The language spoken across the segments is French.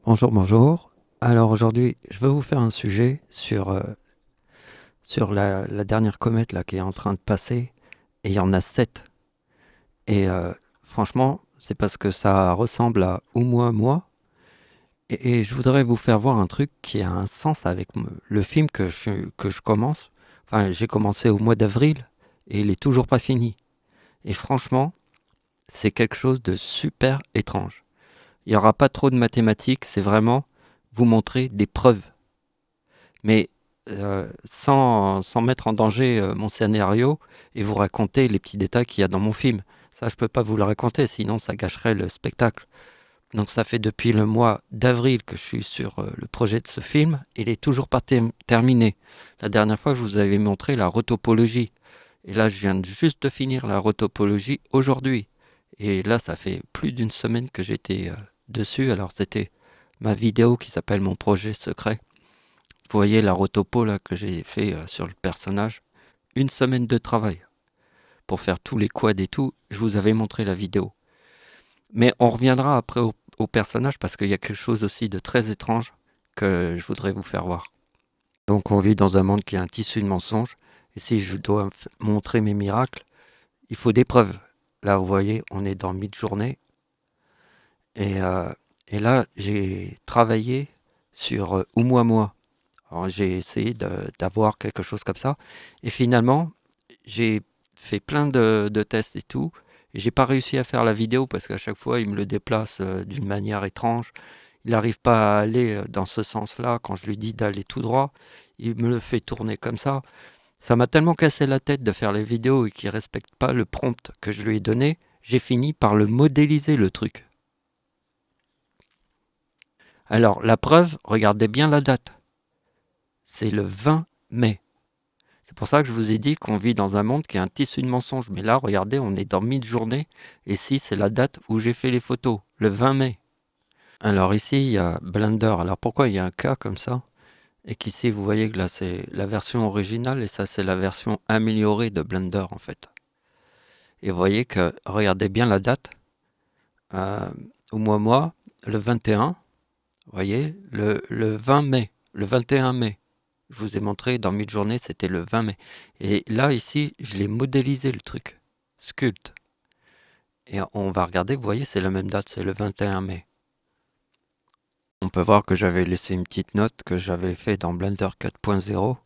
Bonjour, bonjour. Alors aujourd'hui, je vais vous faire un sujet sur la dernière comète là, qui est en train de passer. Et il y en a 7. Et franchement, c'est parce que ça ressemble à Oumuamua. Et je voudrais vous faire voir un truc qui a un sens avec le film que je commence. Enfin, j'ai commencé au mois d'avril et il est toujours pas fini. Et franchement, c'est quelque chose de super étrange. Il n'y aura pas trop de mathématiques, c'est vraiment vous montrer des preuves. Mais sans mettre en danger mon scénario et vous raconter les petits détails qu'il y a dans mon film. Ça, je peux pas vous le raconter, sinon ça gâcherait le spectacle. Donc ça fait depuis le mois d'avril que je suis sur le projet de ce film. Il est toujours pas terminé. La dernière fois, je vous avais montré la rotopologie. Et là, je viens juste de finir la rotopologie aujourd'hui. Et là, ça fait plus d'une semaine que j'étais dessus. Alors c'était ma vidéo qui s'appelle Mon projet secret. Vous voyez la rotopo là que j'ai fait sur le personnage. Une semaine de travail pour faire tous les quads et tout. Je vous avais montré la vidéo. Mais on reviendra après au personnage parce qu'il y a quelque chose aussi de très étrange que je voudrais vous faire voir. Donc on vit dans un monde qui est un tissu de mensonges. Et si je dois montrer mes miracles, il faut des preuves. Là, vous voyez, on est dans mi-journée. Et, euh, et là, j'ai travaillé sur Oumuamua. Alors, j'ai essayé d'avoir quelque chose comme ça. Et finalement, j'ai fait plein de tests et tout. Et j'ai pas réussi à faire la vidéo parce qu'à chaque fois, il me le déplace d'une manière étrange. Il n'arrive pas à aller dans ce sens-là. Quand je lui dis d'aller tout droit, il me le fait tourner comme ça. Ça m'a tellement cassé la tête de faire les vidéos et qu'il ne respecte pas le prompt que je lui ai donné. J'ai fini par le modéliser, le truc. Alors, la preuve, regardez bien la date. C'est le 20 mai. C'est pour ça que je vous ai dit qu'on vit dans un monde qui est un tissu de mensonges. Mais là, regardez, on est dans mi-journée. Et ici, c'est la date où j'ai fait les photos, le 20 mai. Alors ici, il y a Blender. Alors pourquoi il y a un K comme ça? Et qu'ici, vous voyez que là, c'est la version originale et ça, c'est la version améliorée de Blender, en fait. Et vous voyez que, regardez bien la date. Euh, au mois, le 21. Vous voyez, le 20 mai, le 21 mai. Je vous ai montré dans mi-journée, c'était le 20 mai. Et là, ici, je l'ai modélisé le truc. Sculpt. Et on va regarder, vous voyez, c'est la même date, c'est le 21 mai. On peut voir que j'avais laissé une petite note que j'avais fait dans Blender 4.0.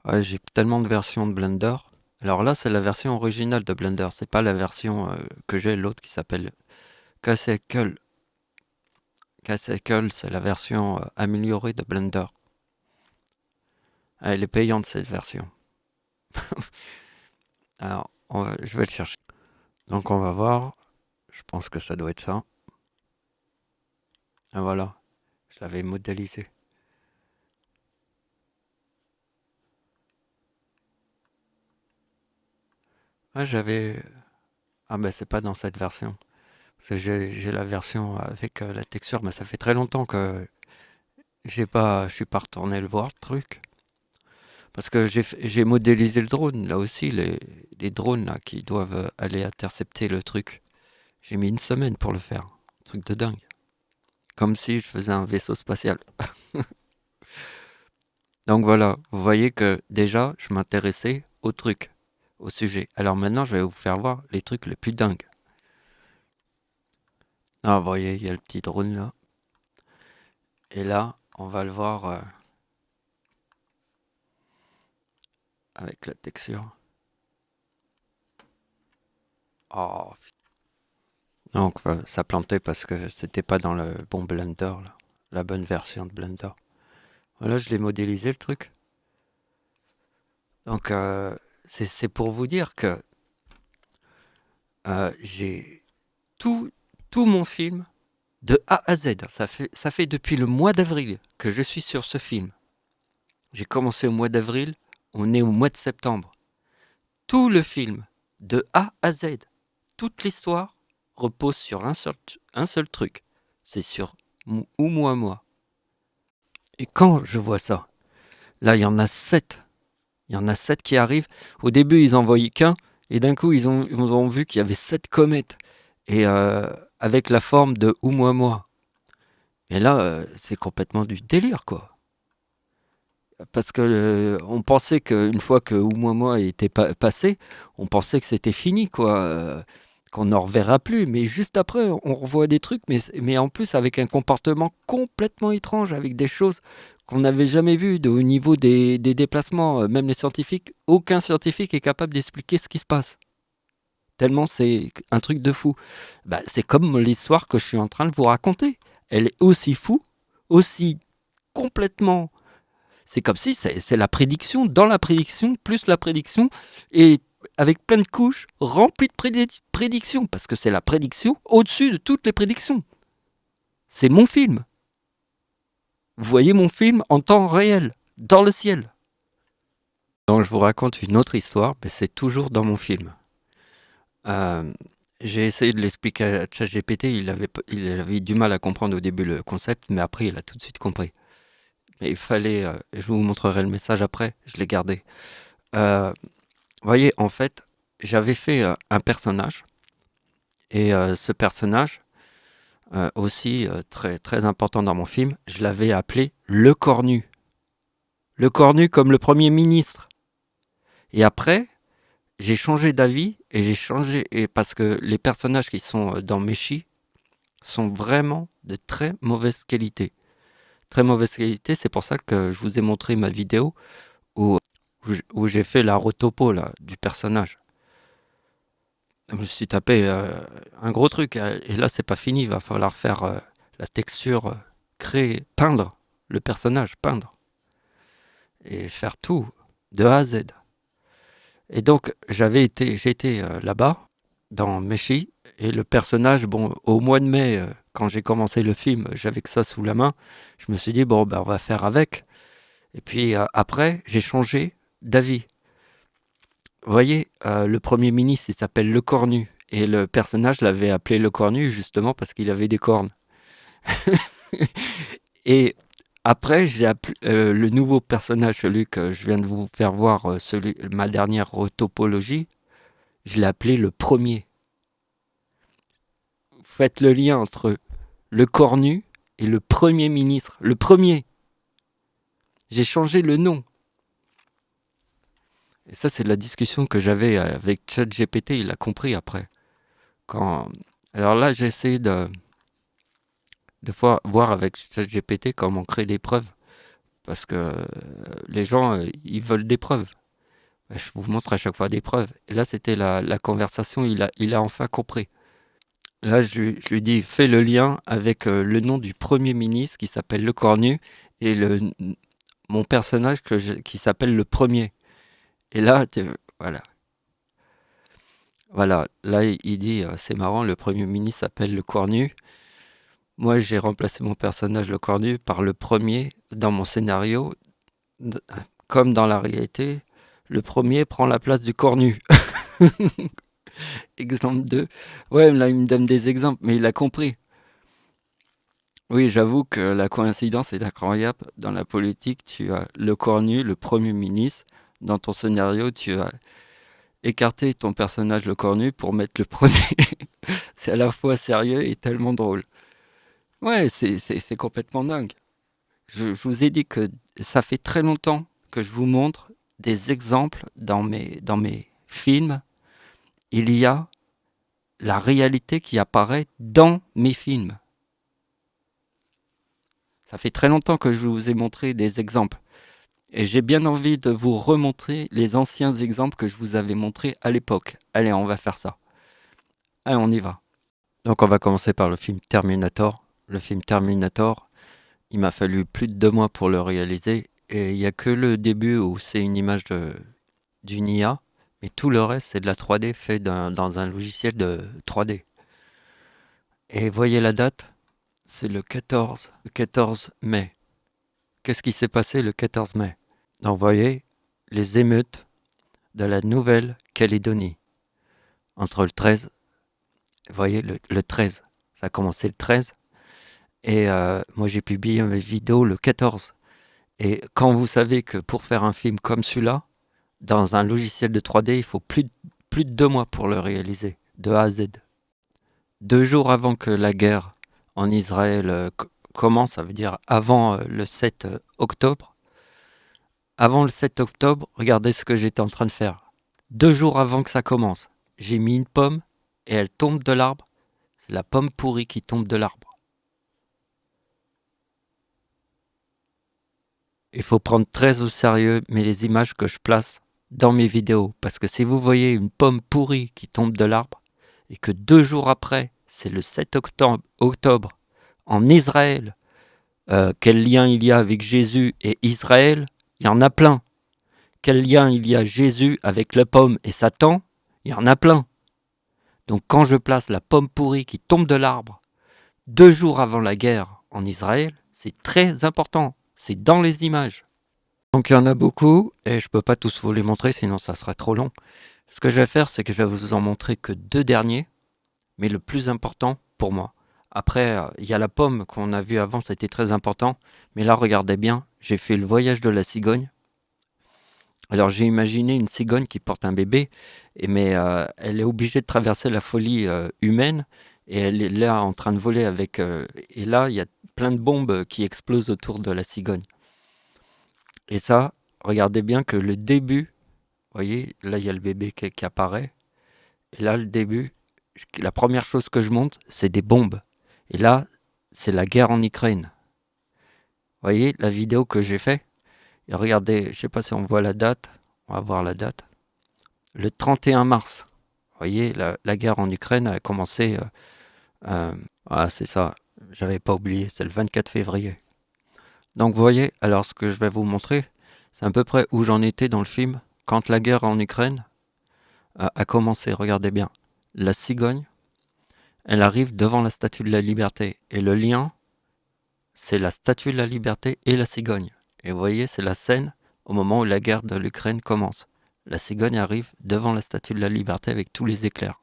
Ouais, j'ai tellement de versions de Blender. Alors là, c'est la version originale de Blender. C'est pas la version que j'ai, l'autre qui s'appelle Castle. Castle, c'est la version améliorée de Blender. Ah, elle est payante cette version. Alors, je vais le chercher. Donc on va voir. Je pense que ça doit être ça. Ah voilà, je l'avais modélisé. Ah j'avais... Ah ben c'est pas dans cette version. Parce que j'ai la version avec la texture, mais ça fait très longtemps que je suis pas retourné le voir le truc. Parce que j'ai modélisé le drone, là aussi, les drones là, qui doivent aller intercepter le truc. J'ai mis une semaine pour le faire. Truc de dingue. Comme si je faisais un vaisseau spatial. Donc voilà, vous voyez que déjà, je m'intéressais au truc, au sujet. Alors maintenant, je vais vous faire voir les trucs les plus dingues. Ah, vous voyez, il y a le petit drone là. Et là, on va le voir avec la texture. Oh, donc ça plantait parce que c'était pas dans le bon Blender là, la bonne version de Blender. Voilà, je l'ai modélisé le truc. Donc c'est pour vous dire que j'ai tout, tout mon film de A à Z. Ça fait depuis le mois d'avril que je suis sur ce film. J'ai commencé au mois d'avril, on est au mois de septembre. Tout le film, de A à Z, toute l'histoire repose sur un seul truc. C'est sur ou moi. Et quand je vois ça, là il y en a 7. Il y en a 7 qui arrivent. Au début ils en voyaient qu'un. Et d'un coup ils ont vu qu'il y avait 7 comètes. Et avec la forme de ou moi. Et là, c'est complètement du délire, quoi. Parce que on pensait qu'une fois que Oumoua était passé, on pensait que c'était fini, quoi. Qu'on n'en reverra plus. Mais juste après, on revoit des trucs, mais en plus avec un comportement complètement étrange, avec des choses qu'on n'avait jamais vues au niveau des déplacements. Même les scientifiques, aucun scientifique est capable d'expliquer ce qui se passe. Tellement c'est un truc de fou. Bah, c'est comme l'histoire que je suis en train de vous raconter. Elle est aussi fou, aussi complètement. C'est comme si c'est la prédiction dans la prédiction, plus la prédiction, et avec plein de couches remplies de prédictions, parce que c'est la prédiction au-dessus de toutes les prédictions. C'est mon film. Vous voyez mon film en temps réel, dans le ciel. Donc je vous raconte une autre histoire, mais c'est toujours dans mon film. Euh, j'ai essayé de l'expliquer à ChatGPT, il avait du mal à comprendre au début le concept, mais après il a tout de suite compris. Mais il fallait, je vous montrerai le message après, je l'ai gardé. Vous voyez, en fait, j'avais fait un personnage, et ce personnage, aussi très, très important dans mon film, je l'avais appelé Le Cornu. Le Cornu comme le Premier ministre. Et après, j'ai changé d'avis, et j'ai changé, et parce que les personnages qui sont dans Meshi sont vraiment de très mauvaise qualité. Très mauvaise qualité, c'est pour ça que je vous ai montré ma vidéo où j'ai fait la rotopo là, du personnage. Je me suis tapé un gros truc, et là c'est pas fini, il va falloir faire la texture, créer, peindre le personnage, peindre, et faire tout, de A à Z. Et donc j'étais là-bas, dans Meshi, et le personnage, bon, au mois de mai, quand j'ai commencé le film, j'avais que ça sous la main, je me suis dit, bon, ben, on va faire avec. Et puis après, j'ai changé d'avis. Vous voyez, le Premier ministre, il s'appelle Le Cornu. Et le personnage l'avait appelé Le Cornu justement parce qu'il avait des cornes. Et après, j'ai appelé le nouveau personnage, celui que je viens de vous faire voir, ma dernière topologie, je l'ai appelé Le Premier. Faites le lien entre Le Cornu et le Premier ministre. Le Premier. J'ai changé le nom. Et ça, c'est la discussion que j'avais avec ChatGPT, il a compris après. Quand... Alors là, j'ai essayé de voir avec ChatGPT comment créer des preuves. Parce que les gens, ils veulent des preuves. Je vous montre à chaque fois des preuves. Et là, c'était la conversation, il a enfin compris. Là, je lui dis, fais le lien avec le nom du Premier ministre qui s'appelle Le Cornu et mon personnage qui s'appelle Le Premier. Et là, voilà. Voilà, là, il dit, c'est marrant, le Premier ministre s'appelle Le Cornu. Moi, j'ai remplacé mon personnage Le Cornu par le premier dans mon scénario. Comme dans la réalité, le premier prend la place du cornu. Exemple 2. Ouais, là, il me donne des exemples, mais il a compris. Oui, j'avoue que la coïncidence est incroyable. Dans la politique, tu as le cornu, le Premier ministre. Dans ton scénario, tu as écarté ton personnage le cornu pour mettre le premier. C'est à la fois sérieux et tellement drôle. Ouais, c'est complètement dingue. Je vous ai dit que ça fait très longtemps que je vous montre des exemples dans mes films. Il y a la réalité qui apparaît dans mes films. Ça fait très longtemps que je vous ai montré des exemples. Et j'ai bien envie de vous remontrer les anciens exemples que je vous avais montrés à l'époque. Allez, on va faire ça. Allez, on y va. Donc on va commencer par le film Terminator. Le film Terminator, il m'a fallu plus de 2 mois pour le réaliser. Et il n'y a que le début où c'est une image d'une IA. Mais tout le reste, c'est de la 3D fait dans un logiciel de 3D. Et voyez la date, c'est le 14 mai. Qu'est-ce qui s'est passé le 14 mai? Donc vous voyez, les émeutes de la Nouvelle-Calédonie. Entre le 13, vous voyez, le 13, ça a commencé le 13. Et moi j'ai publié mes vidéos le 14. Et quand vous savez que pour faire un film comme celui-là, dans un logiciel de 3D, il faut plus de 2 mois pour le réaliser, de A à Z. 2 jours avant que la guerre en Israël comment ça veut dire avant le 7 octobre. Avant le 7 octobre, regardez ce que j'étais en train de faire. 2 jours avant que ça commence, j'ai mis une pomme et elle tombe de l'arbre. C'est la pomme pourrie qui tombe de l'arbre. Il faut prendre très au sérieux les images que je place dans mes vidéos. Parce que si vous voyez une pomme pourrie qui tombe de l'arbre, et que 2 jours après, c'est le 7 octobre, en Israël, quel lien il y a avec Jésus et Israël? Il y en a plein. Quel lien il y a Jésus avec la pomme et Satan? Il y en a plein. Donc quand je place la pomme pourrie qui tombe de l'arbre 2 jours avant la guerre en Israël, c'est très important. C'est dans les images. Donc il y en a beaucoup et je ne peux pas tous vous les montrer sinon ça serait trop long. Ce que je vais faire, c'est que je vais vous en montrer que 2 derniers, mais le plus important pour moi. Après, il y a la pomme qu'on a vue avant, c'était très important. Mais là, regardez bien, j'ai fait le voyage de la cigogne. Alors j'ai imaginé une cigogne qui porte un bébé, mais elle est obligée de traverser la folie humaine. Et elle est là en train de voler avec... et là, il y a plein de bombes qui explosent autour de la cigogne. Et ça, regardez bien que le début, vous voyez, là il y a le bébé qui apparaît. Et là, le début, la première chose que je monte, c'est des bombes. Et là, c'est la guerre en Ukraine. Vous voyez la vidéo que j'ai faite? Et regardez, je ne sais pas si on voit la date. On va voir la date. Le 31 mars. Vous voyez, la guerre en Ukraine a commencé... c'est ça. J'avais pas oublié. C'est le 24 février. Donc vous voyez, alors ce que je vais vous montrer, c'est à peu près où j'en étais dans le film quand la guerre en Ukraine a commencé. Regardez bien. La cigogne, elle arrive devant la Statue de la Liberté. Et le lien, c'est la Statue de la Liberté et la cigogne. Et vous voyez, c'est la scène au moment où la guerre de l'Ukraine commence. La cigogne arrive devant la Statue de la Liberté avec tous les éclairs.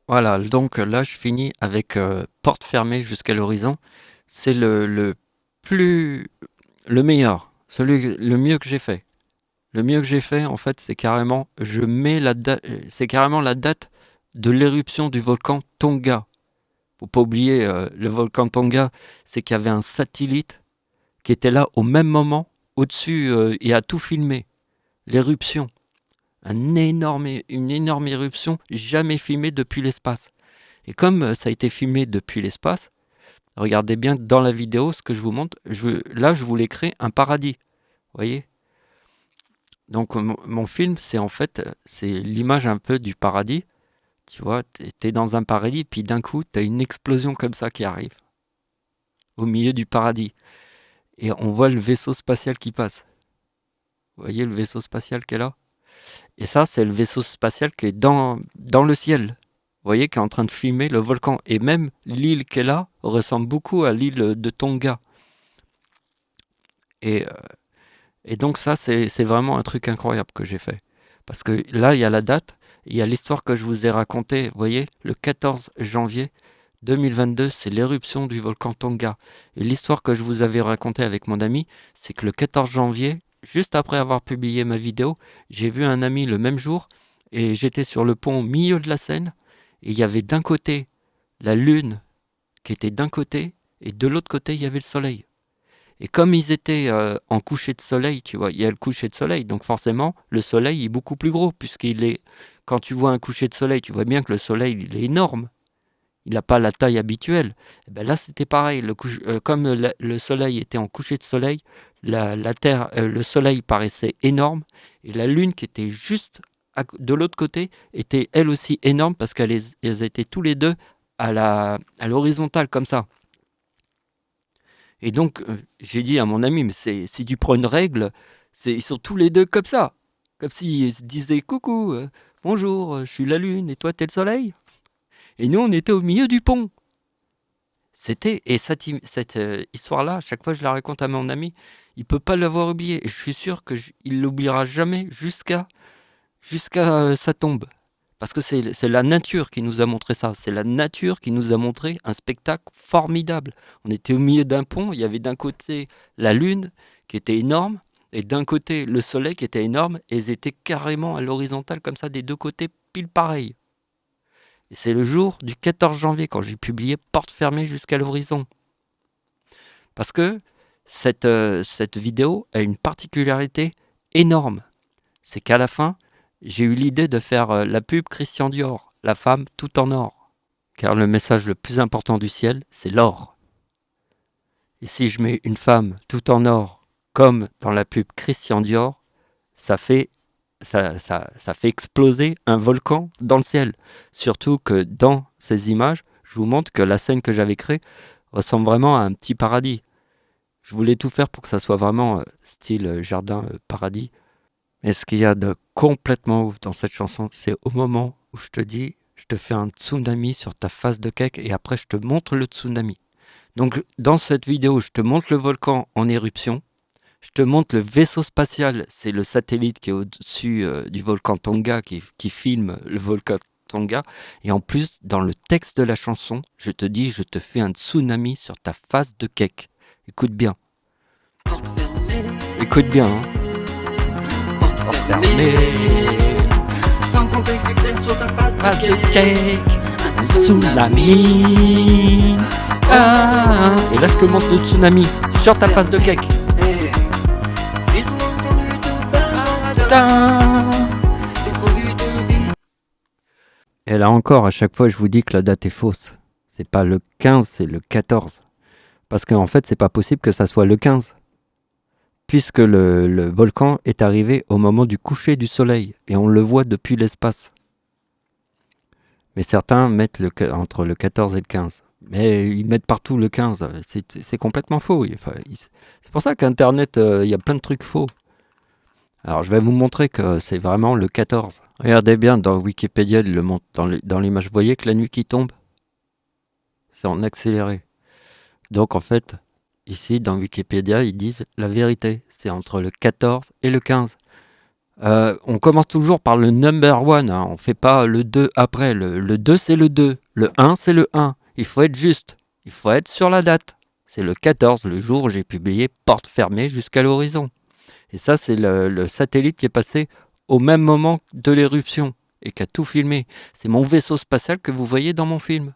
Voilà, donc là je finis avec porte fermée jusqu'à l'horizon. C'est le meilleur, le mieux que j'ai fait. Le mieux que j'ai fait, en fait, c'est carrément, c'est carrément la date de l'éruption du volcan Tonga. Faut pas oublier, le volcan Tonga, c'est qu'il y avait un satellite qui était là au même moment, au-dessus, et a tout filmé. L'éruption. Une énorme éruption jamais filmée depuis l'espace. Et comme ça a été filmé depuis l'espace, regardez bien dans la vidéo ce que je vous montre. Là, je voulais créer un paradis. Vous voyez? Donc mon film, c'est en fait, c'est l'image un peu du paradis. Tu vois, t'es dans un paradis, puis d'un coup, t'as une explosion comme ça qui arrive. Au milieu du paradis. Et on voit le vaisseau spatial qui passe. Vous voyez le vaisseau spatial qui est là? Et ça, c'est le vaisseau spatial qui est dans le ciel. Vous voyez, qui est en train de filmer le volcan. Et même l'île qui est là ressemble beaucoup à l'île de Tonga. Et donc ça, c'est vraiment un truc incroyable que j'ai fait. Parce que là, il y a la date, il y a l'histoire que je vous ai racontée. Vous voyez, le 14 janvier 2022, c'est l'éruption du volcan Tonga. Et l'histoire que je vous avais racontée avec mon ami, c'est que le 14 janvier, juste après avoir publié ma vidéo, j'ai vu un ami le même jour et j'étais sur le pont au milieu de la Seine et il y avait d'un côté la lune qui était d'un côté et de l'autre côté il y avait le soleil. Et comme ils étaient en coucher de soleil, tu vois, il y a le coucher de soleil, donc forcément le soleil est beaucoup plus gros puisqu'il est, quand tu vois un coucher de soleil, tu vois bien que le soleil il est énorme. Il n'a pas la taille habituelle. Et ben là, c'était pareil. Comme le soleil était en coucher de soleil, la Terre, le soleil paraissait énorme. Et la Lune, qui était juste de l'autre côté, était elle aussi énorme parce qu'elles étaient tous les deux à l'horizontale, comme ça. Et donc, j'ai dit à mon ami, mais si tu prends une règle, ils sont tous les deux comme ça. Comme s'ils se disaient, coucou, bonjour, je suis la Lune et toi, t'es le soleil. Et nous, on était au milieu du pont. Et cette histoire-là, à chaque fois que je la raconte à mon ami, il ne peut pas l'avoir oubliée. Et je suis sûr qu'il l'oubliera jamais jusqu'à sa tombe. Parce que c'est la nature qui nous a montré ça. C'est la nature qui nous a montré un spectacle formidable. On était au milieu d'un pont, il y avait d'un côté la lune qui était énorme, et d'un côté le soleil qui était énorme, et ils étaient carrément à l'horizontale comme ça, des deux côtés, pile pareil. Et c'est le jour du 14 janvier quand j'ai publié Porte fermée jusqu'à l'horizon. Parce que cette vidéo a une particularité énorme. C'est qu'à la fin, j'ai eu l'idée de faire la pub Christian Dior, la femme tout en or. Car le message le plus important du ciel, c'est l'or. Et si je mets une femme tout en or, comme dans la pub Christian Dior, ça fait exploser un volcan dans le ciel. Surtout que dans ces images, je vous montre que la scène que j'avais créée ressemble vraiment à un petit paradis. Je voulais tout faire pour que ça soit vraiment style jardin paradis. Mais ce qu'il y a de complètement ouf dans cette chanson, c'est au moment où je te dis, je te fais un tsunami sur ta face de cake et après je te montre le tsunami. Donc dans cette vidéo, je te montre le volcan en éruption, je te montre le vaisseau spatial, c'est le satellite qui est au-dessus du volcan Tonga qui filme le volcan Tonga. Et en plus, dans le texte de la chanson, je te dis, je te fais un tsunami sur ta face de cake. Écoute bien. Écoute bien, hein. Porte fermée. Sans compter que c'est sur ta face de cake. Un tsunami. Ah. Et là, je te montre le tsunami sur ta face de cake. Et là encore, à chaque fois, je vous dis que la date est fausse. C'est pas le 15, c'est le 14. Parce qu'en fait, c'est pas possible que ça soit le 15. Puisque le volcan est arrivé au moment du coucher du soleil. Et on le voit depuis l'espace. Mais certains mettent entre le 14 et le 15. Mais ils mettent partout le 15. C'est complètement faux. C'est pour ça qu'Internet, il y a plein de trucs faux. Alors je vais vous montrer que c'est vraiment le 14. Regardez bien, dans Wikipédia, il le montre dans l'image. Vous voyez que la nuit qui tombe, c'est en accéléré. Donc en fait, ici dans Wikipédia, ils disent la vérité. C'est entre le 14 et le 15. On commence toujours par le number one. Hein. On ne fait pas le 2 après. Le 2, c'est le 2. Le 1, c'est le 1. Il faut être juste. Il faut être sur la date. C'est le 14, le jour où j'ai publié Porte fermée jusqu'à l'horizon. Et ça, c'est le satellite qui est passé au même moment de l'éruption et qui a tout filmé. C'est mon vaisseau spatial que vous voyez dans mon film.